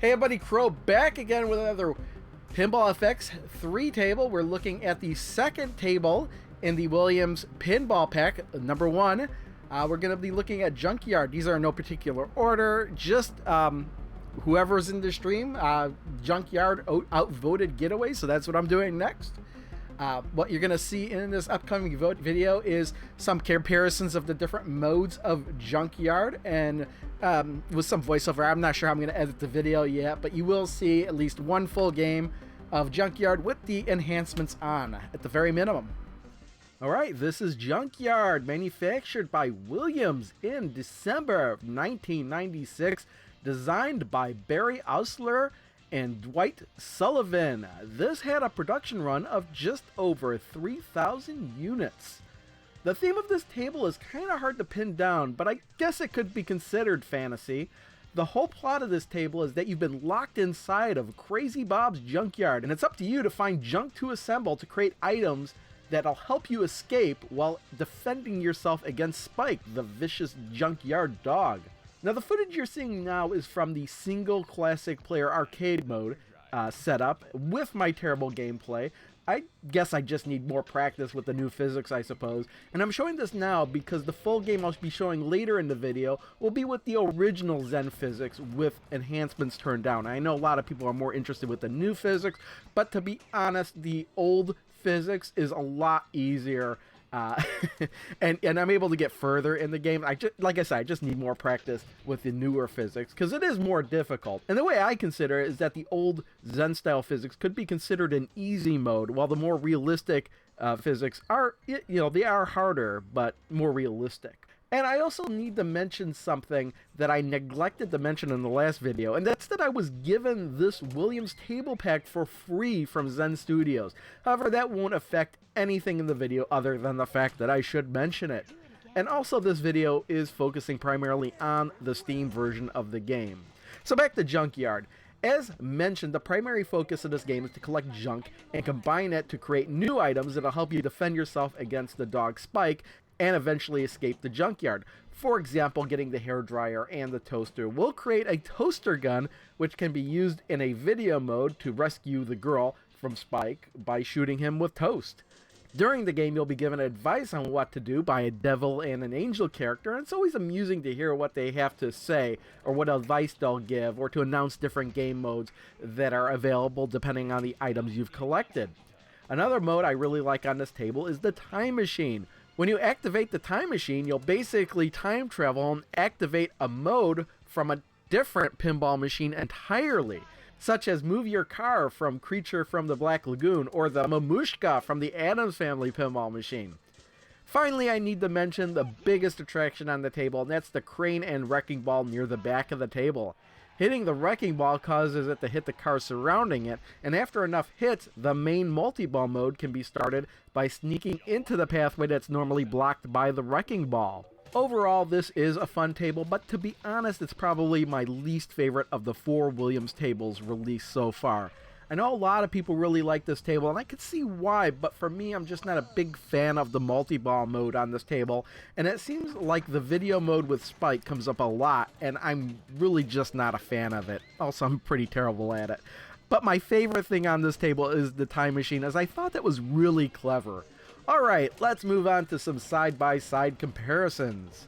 Hey everybody, Crow back again with another Pinball FX3 table. We're looking at the second table in the Williams Pinball pack, number 1. We're going to be looking at Junkyard. These are in no particular order, just whoever's in the stream. Junkyard outvoted Getaway, so that's what I'm doing next. What you're going to see in this upcoming video is some comparisons of the different modes of Junkyard and with some voiceover. I'm not sure how I'm going to edit the video yet, but you will see at least one full game of Junkyard with the enhancements on at the very minimum. Alright, this is Junkyard, manufactured by Williams in December of 1996, designed by Barry Ausler and Dwight Sullivan. This had a production run of just over 3,000 units. The theme of this table is kind of hard to pin down, but I guess it could be considered fantasy. The whole plot of this table is that you've been locked inside of Crazy Bob's junkyard, and it's up to you to find junk to assemble to create items that'll help you escape while defending yourself against Spike, the vicious junkyard dog. Now, the footage you're seeing now is from the single classic player arcade mode setup with my terrible gameplay. I guess I just need more practice with the new physics, I suppose. And I'm showing this now because the full game I'll be showing later in the video will be with the original Zen physics with enhancements turned down. I know a lot of people are more interested with the new physics, but to be honest, the old physics is a lot easier. And I'm able to get further in the game. Like I said, I just need more practice with the newer physics because it is more difficult. And the way I consider it is that the old Zen style physics could be considered an easy mode, while the more realistic physics are, they are harder but more realistic. And I also need to mention something that I neglected to mention in the last video, and that's that I was given this Williams table pack for free from Zen Studios. However, that won't affect anything in the video other than the fact that I should mention it. And also, this video is focusing primarily on the Steam version of the game. So back to Junkyard. As mentioned, the primary focus of this game is to collect junk and combine it to create new items that'll help you defend yourself against the dog Spike and eventually escape the junkyard. For example, getting the hairdryer and the toaster will create a toaster gun, which can be used in a video mode to rescue the girl from Spike by shooting him with toast. During the game, you'll be given advice on what to do by a devil and an angel character, and it's always amusing to hear what they have to say or what advice they'll give, or to announce different game modes that are available depending on the items you've collected. Another mode I really like on this table is the time machine. When you activate the time machine, you'll basically time travel and activate a mode from a different pinball machine entirely, such as move your car from Creature from the Black Lagoon or the Mamushka from the Addams Family pinball machine. Finally, I need to mention the biggest attraction on the table, and that's the crane and wrecking ball near the back of the table. Hitting the wrecking ball causes it to hit the car surrounding it, and after enough hits, the main multi-ball mode can be started by sneaking into the pathway that's normally blocked by the wrecking ball. Overall, this is a fun table, but to be honest, it's probably my least favorite of the 4 Williams tables released so far. I know a lot of people really like this table, and I can see why, but for me, I'm just not a big fan of the multi-ball mode on this table, and it seems like the video mode with Spike comes up a lot, and I'm really just not a fan of it. Also, I'm pretty terrible at it. But my favorite thing on this table is the time machine, as I thought that was really clever. Alright, let's move on to some side-by-side comparisons.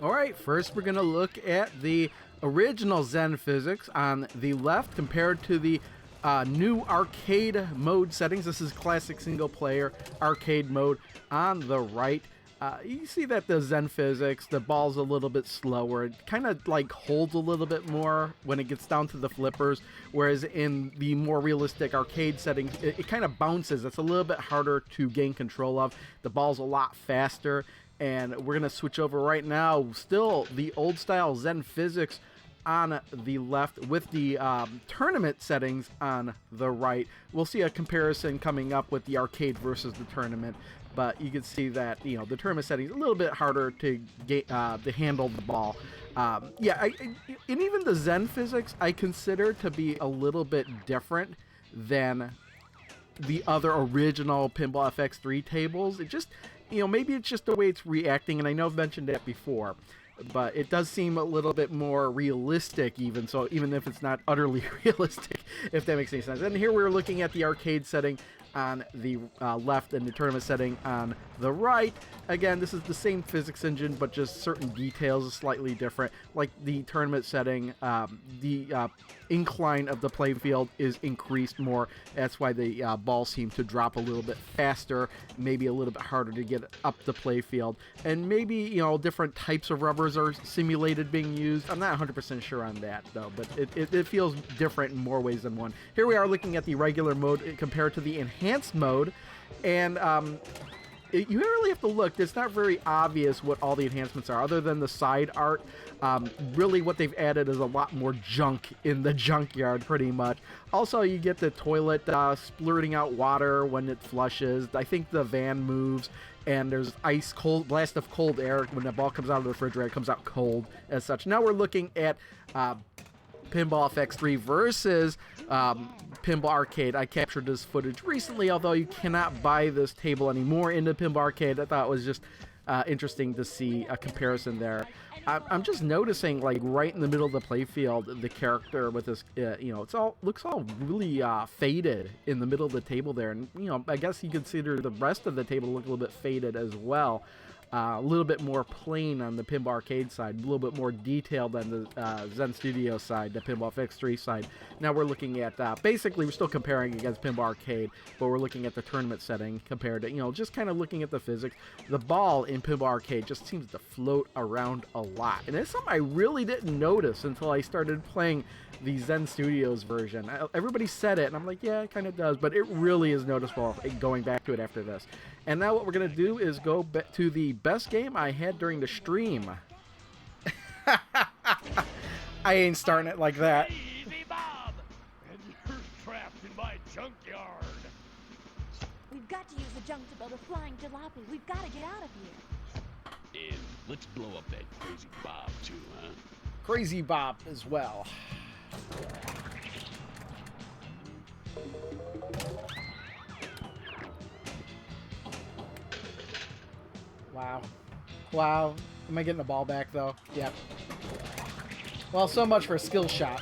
Alright, first we're going to look at the original Zen physics on the left compared to the new arcade mode settings. This is classic single player arcade mode on the right. You see that the Zen physics, the ball's a little bit slower. It kind of like holds a little bit more when it gets down to the flippers, whereas in the more realistic arcade settings, it kind of bounces. It's a little bit harder to gain control of. The ball's a lot faster, and we're going to switch over right now. Still the old style Zen physics on the left with the tournament settings on the right. We'll see a comparison coming up with the arcade versus the tournament, but you can see that the tournament settings a little bit harder to handle the ball. And even the Zen physics I consider to be a little bit different than the other original Pinball FX3 tables. It just, maybe it's just the way it's reacting, and I know I've mentioned that before. but it does seem a little bit more realistic, even so, even if it's not utterly realistic, if that makes any sense. And here we're looking at the arcade setting on the left and the tournament setting on the right. Again, this is the same physics engine, but just certain details are slightly different. Like the tournament setting, the incline of the playing field is increased more. That's why the balls seem to drop a little bit faster, maybe a little bit harder to get up the play field. And maybe, you know, different types of rubbers are simulated being used. I'm not 100% sure on that, though, but it feels different in more ways than one. Here we are looking at the regular mode compared to the enhanced mode, and you really have to look. It's not very obvious what all the enhancements are, other than the side art. Really what they've added is a lot more junk in the junkyard, pretty much. Also, you get the toilet splurting out water when it flushes. I think the van moves, and there's ice cold blast of cold air when the ball comes out of the refrigerator. It comes out cold as such. Now we're looking at Pinball FX3 versus Pinball Arcade. I captured this footage recently, although you cannot buy this table anymore in the Pinball Arcade. I thought it was just interesting to see a comparison there. I'm just noticing, like, right in the middle of the playfield, the character with this, you know, looks all really faded in the middle of the table there. And, you know, I guess you consider the rest of the table look a little bit faded as well. A little bit more plain on the Pinball Arcade side, a little bit more detailed than the Zen Studios side, the Pinball FX3 side. Now we're looking at, basically we're still comparing against Pinball Arcade, but we're looking at the tournament setting compared to, you know, just kind of looking at the physics. The ball in Pinball Arcade just seems to float around a lot. And it's something I really didn't notice until I started playing the Zen Studios version. Everybody said it, and I'm like, yeah, it kind of does, but it really is noticeable going back to it after this. And now what we're going to do is go back to the best game I had during the stream. I ain't starting it like that. Easy, Bob! And you're trapped in my junkyard. We've got to use the junk to build a flying jalopy. We've got to get out of here. And let's blow up that crazy Bob, too, huh? Crazy Bob as well. Wow. Wow. Am I getting the ball back, though? Yep. Well, so much for a skill shot.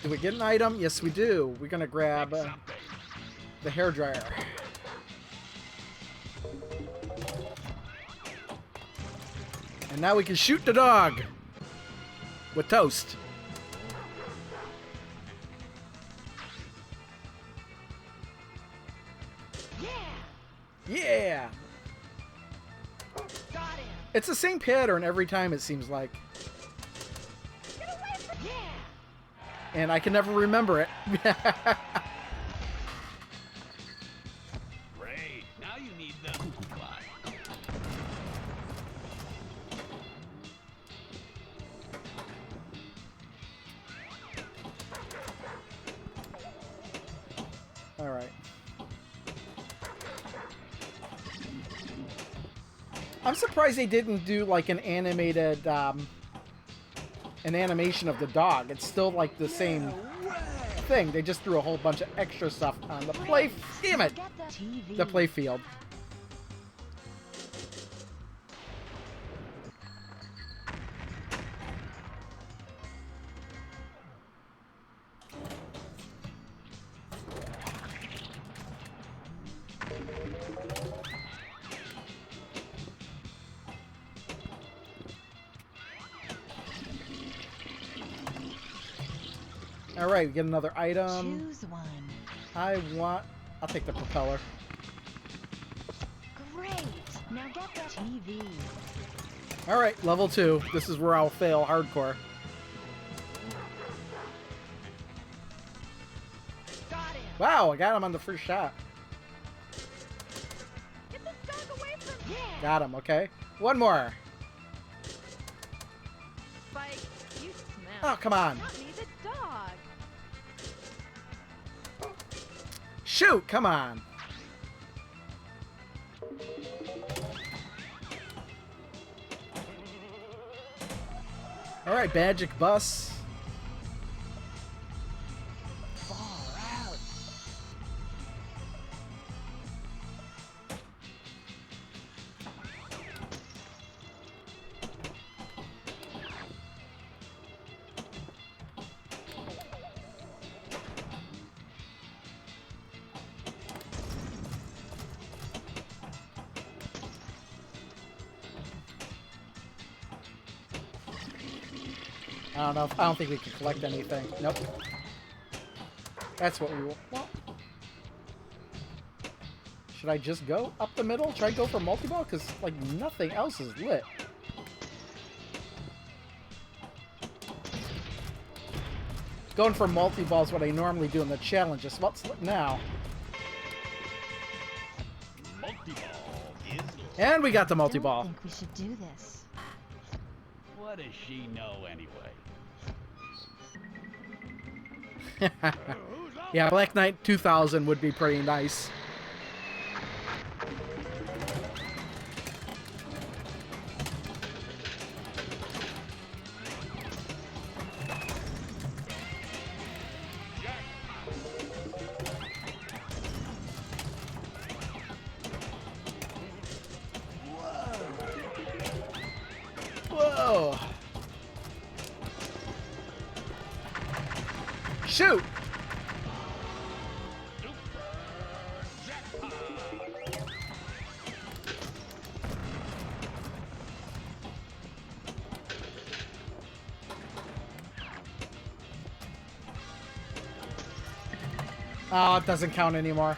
Do we get an item? Yes, we do. We're going to grab the hairdryer. And now we can shoot the dog with toast. Yeah! Got him. It's the same pattern every time, it seems like. Get away from me. And I can never remember it. Great. Now you need the cuckoo clock. All right. I'm surprised they didn't do like an animated, an animation of the dog. It's still like the same thing. They just threw a whole bunch of extra stuff on the play. Damn it! The play field. All right, we get another item. Choose one. I'll take the propeller. Great. Now get that TV. All right, level 2. This is where I'll fail hardcore. Got him. Wow, I got him on the first shot. Get this dog away from me. Yeah. Got him, okay. One more. Spike, you smell. Oh, come on. Not me, the dog. Shoot, come on. All right, Magic Bus. Far out. I don't know. I don't think we can collect anything. Nope. That's what we want. Should I just go up the middle? Try to go for multi-ball? Because, like, nothing else is lit. Going for multi-ball is what I normally do in the challenges. What's lit now? Multi-ball is... And we got the I multi-ball. think we should do this. What does she know anyway? Yeah, Black Knight 2000 would be pretty nice. Whoa! Shoot! Oh, it doesn't count anymore.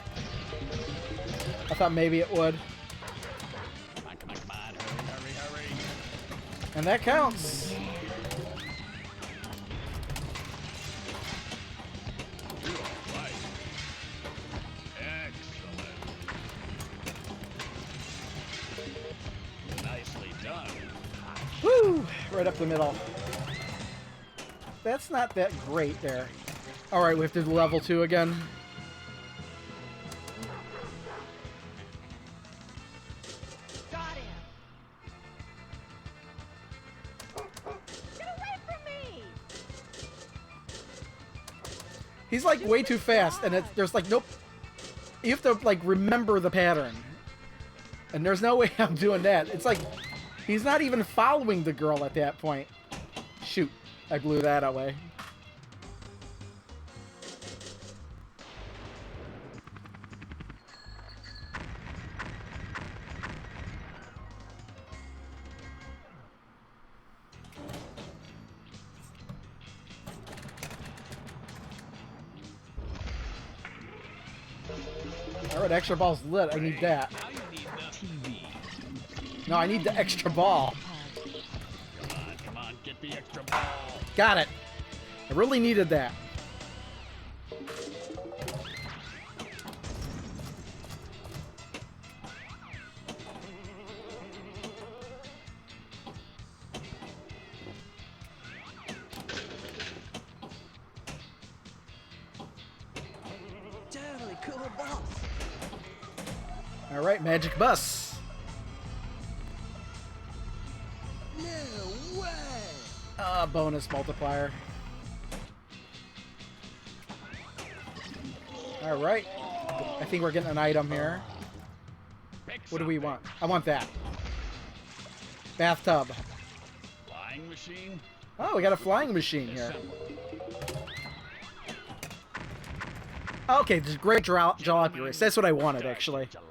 I thought maybe it would. Come on, come on, come on. Hurry, hurry, hurry. And that counts. You're all right. Excellent. Nicely done. Woo! Right up the middle. That's not that great there. Alright, we have to do level 2 again. Got him. Get away from me! He's like way too fast, and there's like nope. You have to like remember the pattern. And there's no way I'm doing that. It's like he's not even following the girl at that point. Shoot, I blew that away. Alright, extra ball's lit. I need that. Now you need the TV. No, I need the extra ball. Come on, get the extra ball. Got it. I really needed that. Totally cool boss. All right, magic bus. No way. Bonus multiplier. All right. I think we're getting an item here. Pick What do we something. want? I want that. Bathtub. Flying machine. Oh, we got a flying machine here. Assemble. Okay, this great jalopy race. That's what I wanted, actually. Jalopies.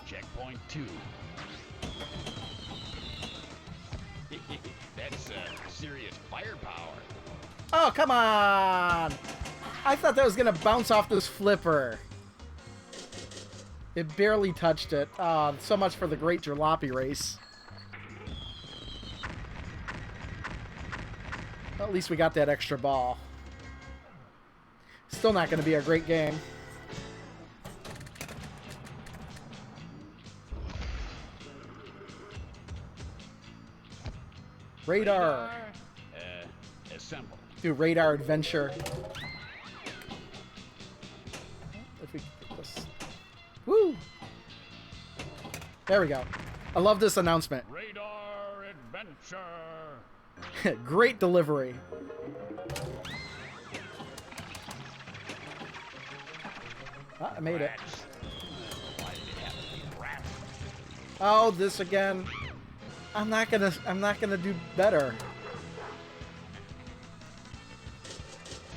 Checkpoint 2. That's serious firepower. Oh, come on! I thought that was going to bounce off this flipper. It barely touched it. So much for the great jalopy race. At least we got that extra ball. Still not going to be a great game. Radar. Assemble. Do radar adventure. If we get this. Woo! There we go. I love this announcement. Radar adventure. Great delivery. I made it. Rats. Why did it have to be rats? Oh, this again. I'm not gonna do better.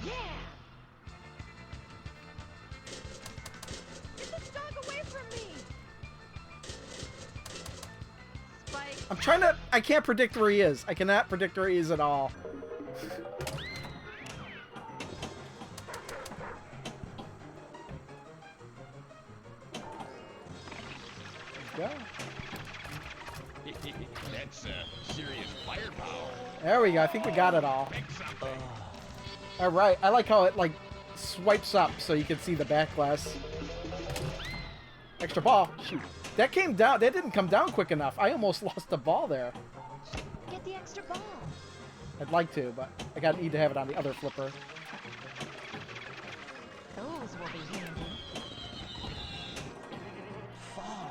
Yeah! Get the stock I'm trying to... I can't predict where he is. I cannot predict where he is at all. Go. That's serious firepower. There we go. I think we got it all. All right. I like how it like swipes up so you can see the back glass. Extra ball. Shoot. That came down. That didn't come down quick enough. I almost lost the ball there. Get the extra ball. I'd like to, but I need to have it on the other flipper. Those will be handy.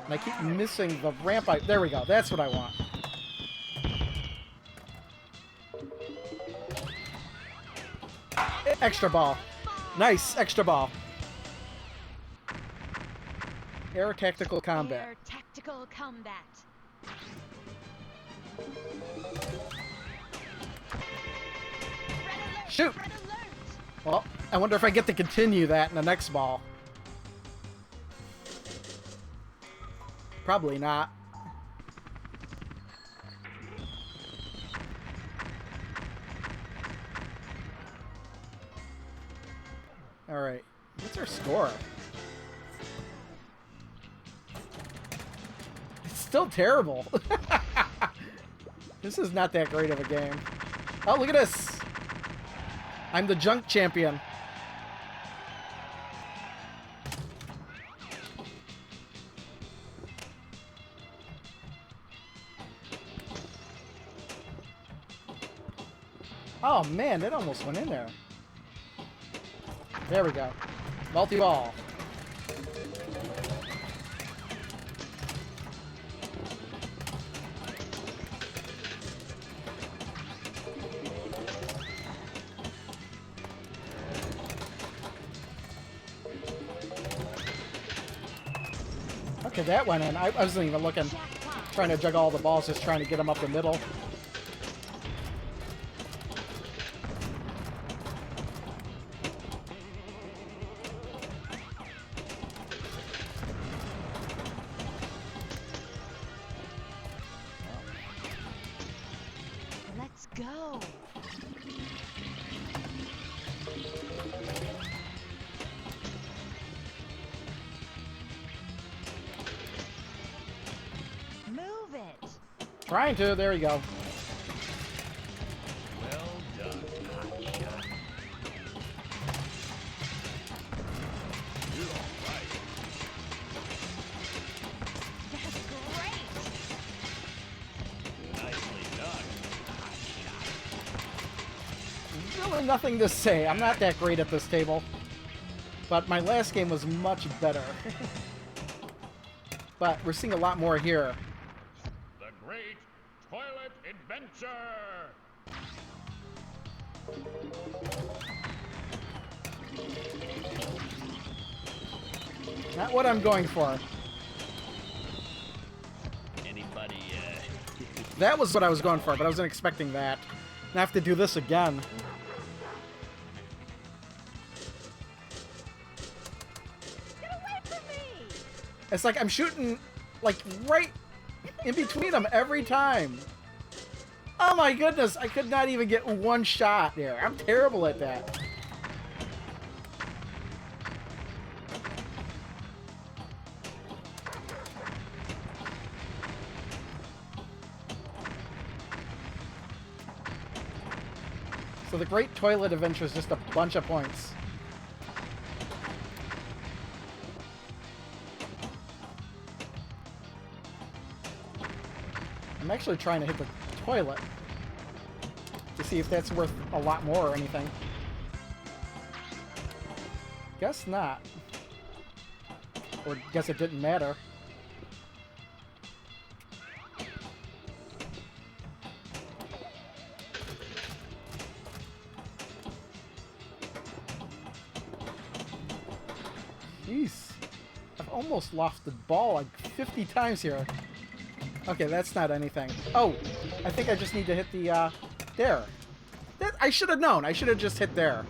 And I keep missing the ramp. There we go. That's what I want. Extra ball. Nice. Extra ball. Air tactical combat. Air tactical combat. Shoot. Red alert. Well, I wonder if I get to continue that in the next ball. Probably not. All right. What's our score? It's still terrible. This is not that great of a game. Oh, look at this. I'm the junk champion. Oh man, that almost went in there. There we go. Multi-ball. Okay, that went in. I wasn't even looking. Trying to juggle all the balls, just trying to get them up the middle. Let's go. Move it. Trying to. There we go. Well done, hotshot. You're all right. That's great. Nicely done, hotshot. Really nothing to say. I'm not that great at this table. But my last game was much better. But we're seeing a lot more here. The Great Toilet Adventure! Not what I'm going for. Anybody, That was what I was going for, but I wasn't expecting that. And I have to do this again. Get away from me. It's like I'm shooting, like, right in between them every time. Oh my goodness, I could not even get one shot there. I'm terrible at that. So the Great Toilet Adventure is just a bunch of points. I'm actually trying to hit the toilet to see if that's worth a lot more or anything. Guess not. Or guess it didn't matter. Jeez. I've almost lost the ball like 50 times here. Okay, that's not anything. Oh, I think I just need to hit the, there. That, I should have known. I should have just hit there.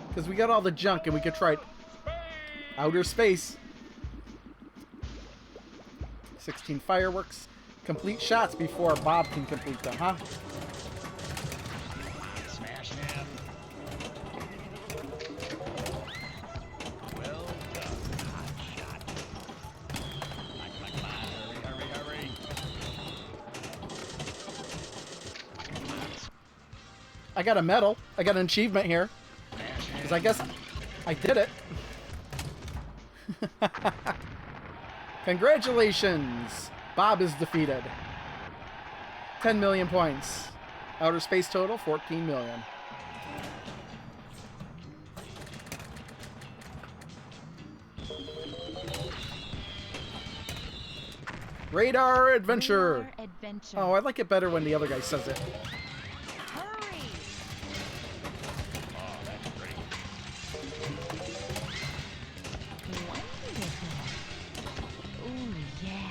Because we got all the junk and we could try outer space. 16 fireworks. Complete shots before Bob can complete them, huh? Smash him. Well done. Hot shot. Come on. Hurry. I got a medal. I got an achievement here. Because I guess I did it. Congratulations! Bob is defeated. 10 million points. Outer space total, 14 million. Radar Adventure! Oh, I like it better when the other guy says it. Hurry! Oh, that's great. Ooh, yeah.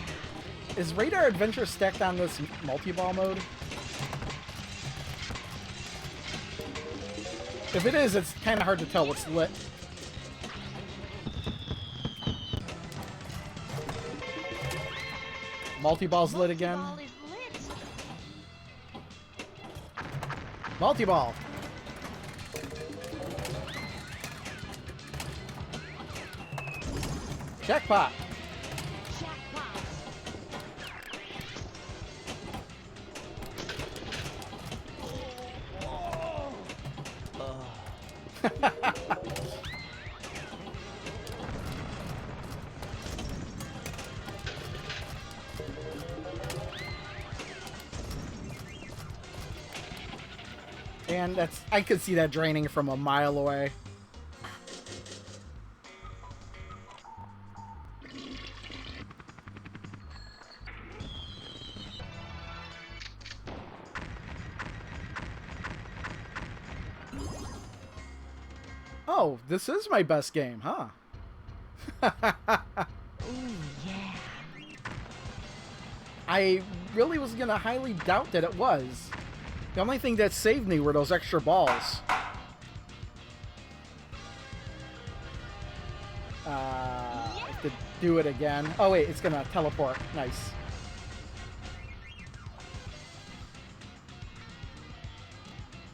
Is Radar Adventure stacked on this multi-ball mode? If it is, it's kind of hard to tell what's lit. Multi-ball's lit again. Ball is lit. Multi-ball. Jackpot. Jackpot. And that's, I could see that draining from a mile away. Oh, this is my best game, huh? Ooh, yeah. I really was gonna highly doubt that it was. The only thing that saved me were those extra balls. I have to do it again. Oh wait, it's gonna teleport. Nice.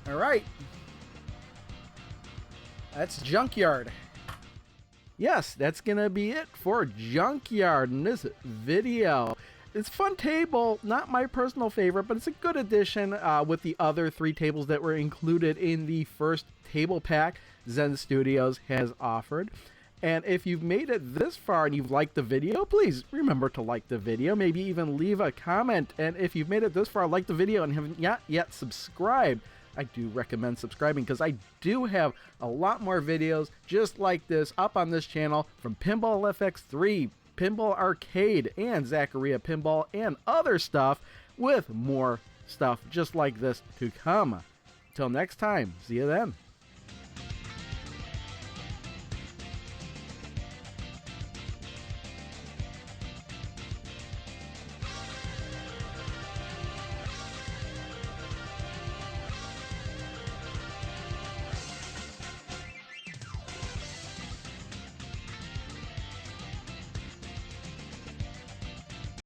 All right. That's Junkyard. Yes, that's gonna be it for Junkyard in this video. It's a fun table, not my personal favorite, but it's a good addition with the other 3 tables that were included in the first table pack Zen Studios has offered. And if you've made it this far and you've liked the video, please remember to like the video, maybe even leave a comment. And if you've made it this far, like the video and haven't yet subscribed, I do recommend subscribing because I do have a lot more videos just like this up on this channel from Pinball FX3, Pinball Arcade, and Zaccaria Pinball, and other stuff with more stuff just like this to come. Till next time, see you then.